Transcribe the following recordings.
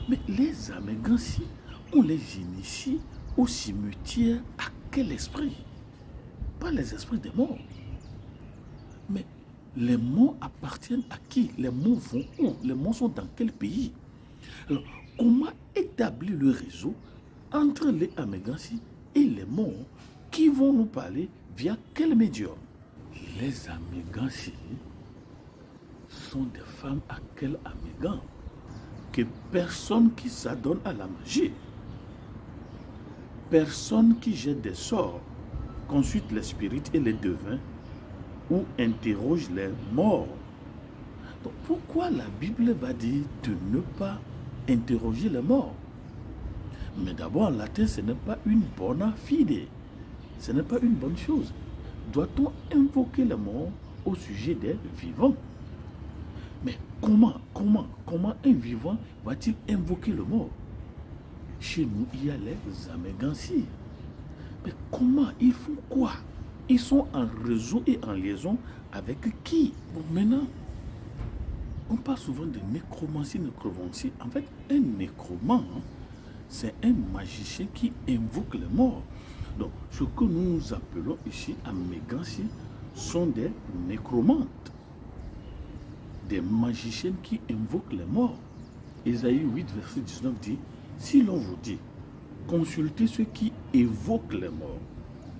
Mais les Amégansi, on les initie au cimetière à quel esprit? Pas les esprits des morts. Mais les morts appartiennent à qui? Les morts vont où? Les morts sont dans quel pays? Alors, comment établir le réseau entre les Amégansi et les morts qui vont nous parler via quel médium? Les Amégansi sont des femmes à quel Amégan? Que personne qui s'adonne à la magie, personne qui jette des sorts, consulte les spirites et les devins ou interroge les morts. Donc pourquoi la Bible va dire de ne pas interroger les morts? Mais d'abord, en latin, ce n'est pas une bona fide. Ce n'est pas une bonne chose. Doit-on invoquer les morts au sujet des vivants? Mais comment un vivant va-t-il invoquer le mort? Chez nous, il y a les Amégansi. Mais comment? Ils font quoi? Ils sont en réseau et en liaison avec qui? Bon, maintenant, on parle souvent de nécromancie. En fait, un nécromant, c'est un magicien qui invoque les morts. Donc, ce que nous appelons ici Amégansi sont des nécromantes. Des magiciennes qui invoquent les morts. Ésaïe 8, verset 19 dit, si l'on vous dit, consultez ceux qui évoquent les morts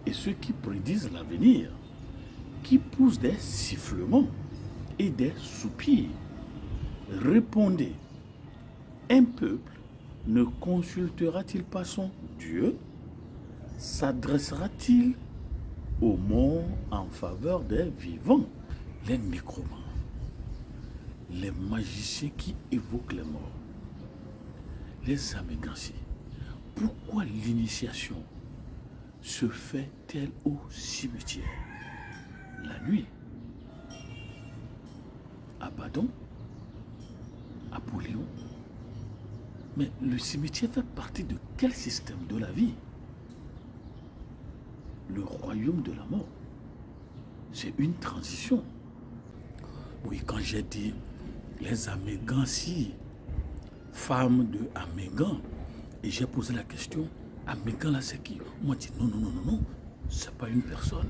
et ceux qui prédisent l'avenir, qui poussent des sifflements et des soupirs, répondez, un peuple ne consultera-t-il pas son Dieu? S'adressera-t-il aux morts en faveur des vivants? Les nécromants, les magiciens qui évoquent les morts, les Amégansi. Pourquoi l'initiation se fait-elle au cimetière? La nuit. Abaddon, Apollyon. Mais le cimetière fait partie de quel système de la vie? Le royaume de la mort. C'est une transition. Oui, quand j'ai dit les Amégansi, femmes de Amégan, et j'ai posé la question, Amégan là c'est qui? On m'a dit non, c'est pas une personne,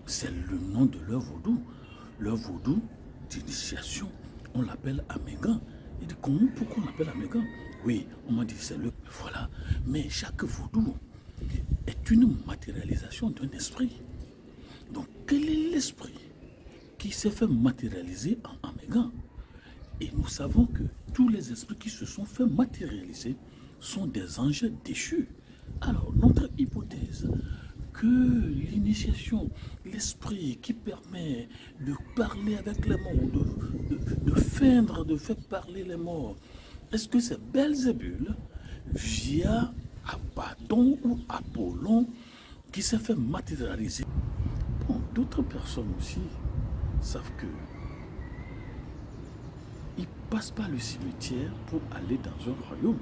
c'est le nom de leur vaudou. Leur vaudou d'initiation, on l'appelle Amégan. Il dit comment, pourquoi on l'appelle Amégan? Oui, on m'a dit c'est le... Voilà, mais chaque vaudou est une matérialisation d'un esprit. Donc quel est l'esprit qui s'est fait matérialiser en Amégan? Et nous savons que tous les esprits qui se sont fait matérialiser sont des anges déchus. Alors, notre hypothèse que l'initiation, l'esprit qui permet de parler avec les morts, de feindre, de faire parler les morts, est-ce que c'est Belzébul via Abaddon ou Apollon qui s'est fait matérialiser? Bon, d'autres personnes aussi savent que ils passent par le cimetière pour aller dans un royaume.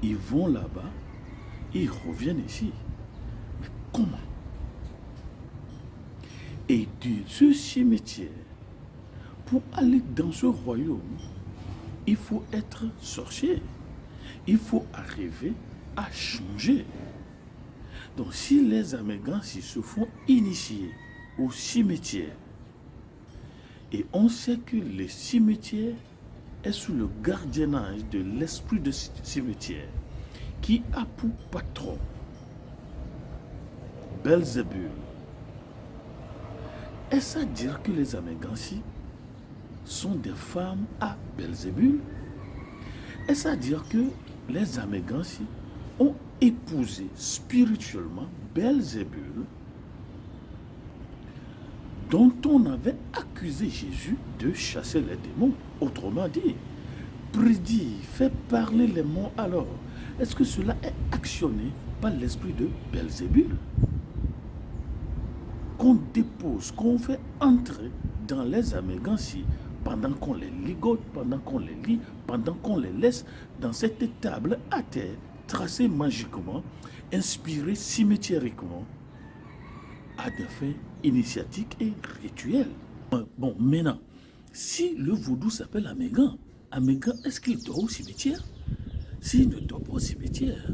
Ils vont là-bas, ils reviennent ici. Mais comment? Et de ce cimetière, pour aller dans ce royaume, il faut être sorcier. Il faut arriver à changer. Donc si les Amégansi se font initier au cimetière, et on sait que le cimetière est sous le gardiennage de l'esprit de cimetière qui a pour patron Belzébul. Est-ce à dire que les Amégansi sont des femmes à Belzébul? Est-ce à dire que les Amégansi ont épousé spirituellement Belzébul, dont on avait accusé Jésus de chasser les démons? Autrement dit, prédit, fait parler les mots. Alors, est-ce que cela est actionné par l'esprit de Belzébul? Qu'on dépose, qu'on fait entrer dans les Amégansi pendant qu'on les ligote, pendant qu'on les lit, pendant qu'on les laisse dans cette table à terre, tracée magiquement, inspirée cimetiériquement, à des fins initiatiques et rituels. Bon, maintenant, si le vaudou s'appelle Amégan, Amégan, est-ce qu'il dort au cimetière? S'il ne dort pas au cimetière,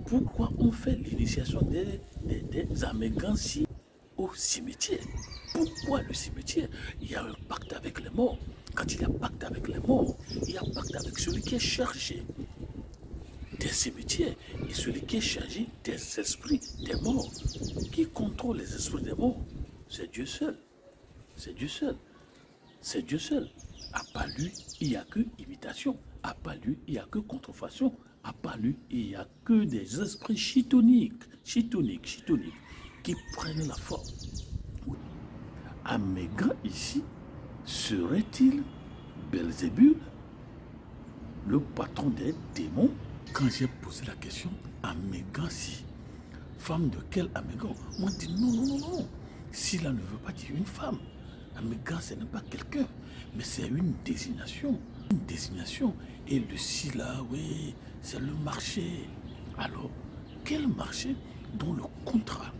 pourquoi on fait l'initiation des Amégansi au cimetière? Pourquoi le cimetière? Il y a un pacte avec les morts. Quand il y a pacte avec les morts, il y a pacte avec celui qui est chargé des cimetières et celui qui est chargé des esprits des morts. Qui contrôle les esprits des morts? C'est Dieu seul. C'est Dieu seul. C'est Dieu seul. À part lui, il n'y a que imitation. À part lui, il n'y a que contrefaçon. À part lui, il n'y a que des esprits chitoniques, qui prennent la forme. Amégan ici, serait-il Belzébul, le patron des démons? Quand j'ai posé la question, Amégan si, femme de quel Amégan? On dit non. Si là ne veut pas dire une femme, Amégan ce n'est pas quelqu'un, mais c'est une désignation. Une désignation. Et le si là, oui, c'est le marché. Alors, quel marché dont le contrat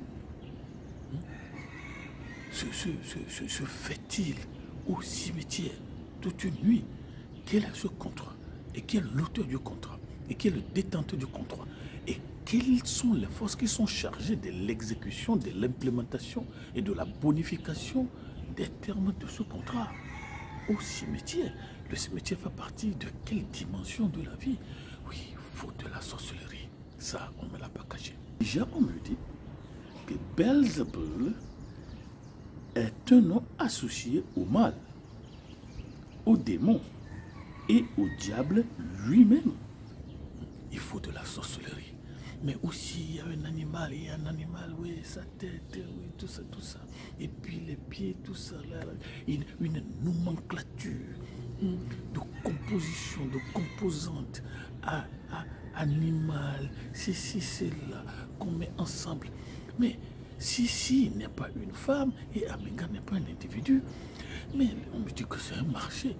se fait-il au cimetière toute une nuit? Quel est ce contrat? Et qui est l'auteur du contrat? Et qui est le détenteur du contrat? Et quelles sont les forces qui sont chargées de l'exécution, de l'implémentation et de la bonification des termes de ce contrat au cimetière? Le cimetière fait partie de quelle dimension de la vie? Oui, il faut de la sorcellerie. Ça, on ne me l'a pas caché. Déjà, on me dit que Belzébul est un nom associé au mal, au démon et au diable lui-même. Il faut de la sorcellerie. Mais aussi, il y a un animal, oui, sa tête, oui, tout ça. Et puis les pieds, tout ça, là, une nomenclature de composition, de composantes, animal, c'est là qu'on met ensemble. Mais si n'est pas une femme et Amégan n'est pas un individu, mais on me dit que c'est un marché.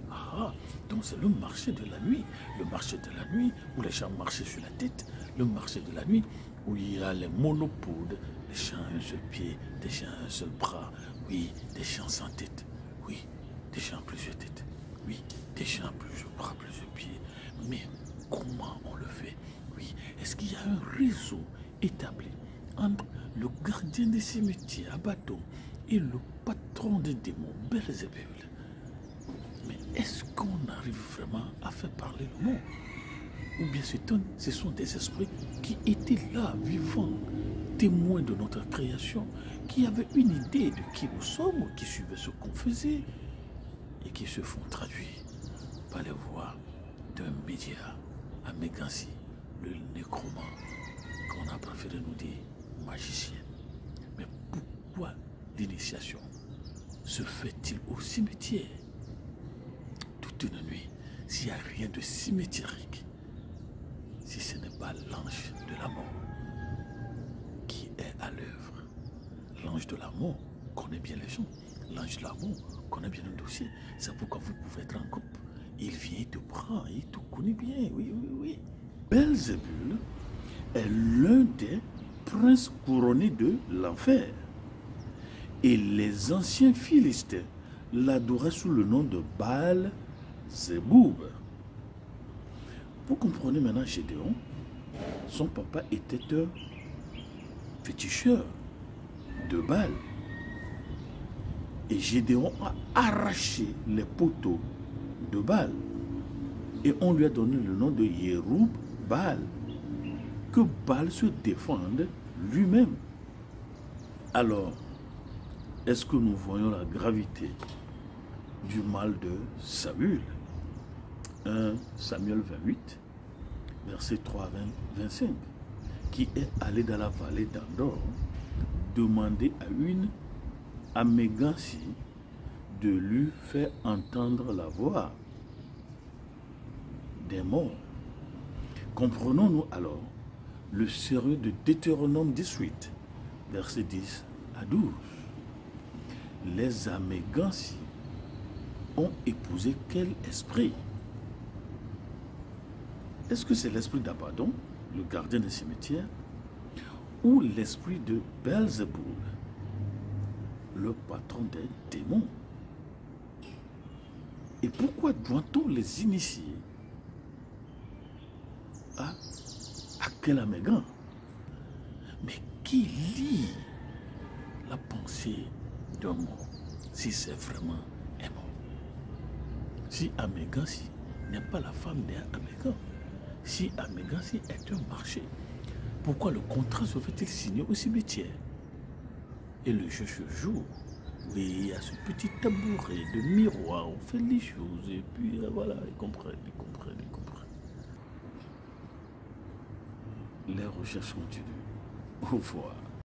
Donc c'est le marché de la nuit. Le marché de la nuit où les gens marchaient sur la tête. Le marché de la nuit où il y a les monopodes, des gens à un seul pied, des gens à un seul bras. Oui, des gens sans tête. Oui, des gens à plusieurs têtes. Oui, des gens à plusieurs bras, plusieurs pieds. Mais comment on le fait? Oui, est-ce qu'il y a un réseau établi entre le gardien des cimetières, Abaddon, et le patron des démons, Belzébul? Mais est-ce qu'on arrive vraiment à faire parler le mot? Ou bien ce sont des esprits qui étaient là, vivants, témoins de notre création, qui avaient une idée de qui nous sommes, qui suivaient ce qu'on faisait, et qui se font traduire par les voix d'un média, Amégansi, le nécromant, qu'on a préféré nous dire magicien. Mais pourquoi l'initiation se fait-il au cimetière toute une nuit s'il n'y a rien de cimétérique, si ce n'est pas l'ange de la mort qui est à l'œuvre? L'ange de la mort connaît bien les gens. L'ange de la mort connaît bien le dossier. C'est pourquoi vous pouvez être en groupe. Il vient, il te prend, il te connaît bien. Oui. Belzébul est l'un des princes couronnés de l'enfer. Et les anciens Philistins l'adoraient sous le nom de Baal-Zéboub. Vous comprenez maintenant Gédéon? Son papa était un féticheur de Baal. Et Gédéon a arraché les poteaux de Baal. Et on lui a donné le nom de Yéroub-Baal. Que Baal se défende lui-même. Alors, est-ce que nous voyons la gravité du mal de Saül? 1 Samuel 28, verset 3 à 25, qui est allé dans la vallée d'Andor demander à une Amégansi de lui faire entendre la voix des morts. Comprenons-nous alors le sérieux de Deutéronome 18, verset 10 à 12. Les Amégansi ont épousé quel esprit? Est-ce que c'est l'esprit d'Abaddon, le gardien des cimetières, ou l'esprit de Belzébul, le patron des démons? Et pourquoi doit-on les initier à Akela Megan? Mais qui lit la pensée d'un mort si c'est vraiment un mort? Si Amégansi n'est pas la femme d'Amégan, si Amégansi est un marché, pourquoi le contrat se fait-il signer au cimetière? Et le jeu se joue. Oui, il y a ce petit tabouret de miroir, on fait les choses, et puis voilà, ils comprennent. Les recherches continuent. Au revoir.